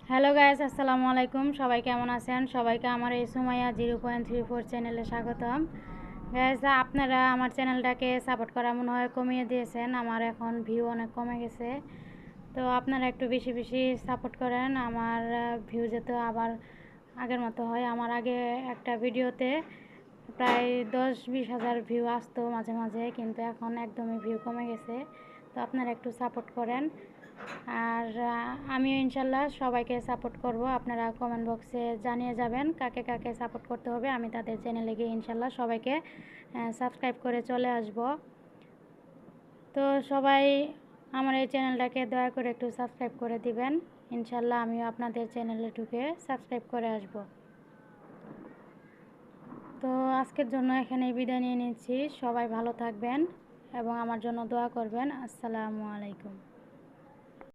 Hello guys, আসসালামু আলাইকুম। সবাই কেমন আছেন? সবাইকে আমার এই সুমাইয়া 0.34 চ্যানেলে স্বাগতম। গাইস, আপনারা আমার চ্যানেলটাকে সাপোর্ট করা মনে হয় কমিয়ে দিয়েছেন। আমার এখন ভিউ অনেক কমে গেছে। তো আপনারা একটু বেশি বেশি সাপোর্ট করেন, আমার ভিউ যাতে আবার আগের মতো হয়। আমার আগে একটা ভিডিওতে প্রায় 10-20 হাজার ভিউ আসতো মাঝে মাঝে, কিন্তু এখন একদমই ভিউ কমে গেছে। তো আপনারা একটু সাপোর্ট করেন। আর আমিও ইনশাল্লাহ সবাইকে সাপোর্ট করব। আপনারা কমেন্ট বক্সে জানিয়ে যাবেন কাকে কাকে সাপোর্ট করতে হবে। আমি তাদের চ্যানেলে গিয়ে ইনশাল্লাহ সবাইকে সাবস্ক্রাইব করে চলে আসব। তো সবাই আমার এই চ্যানেলটাকে দয়া করে একটু সাবস্ক্রাইব করে দিবেন। ইনশাল্লাহ আমিও আপনাদের চ্যানেলে ঢুকে সাবস্ক্রাইব করে আসব। তো আজকের জন্য এখানেই বিদায় নিয়ে নিচ্ছি। সবাই ভালো থাকবেন এবং আমার জন্য দোয়া করবেন। আসসালামু আলাইকুম।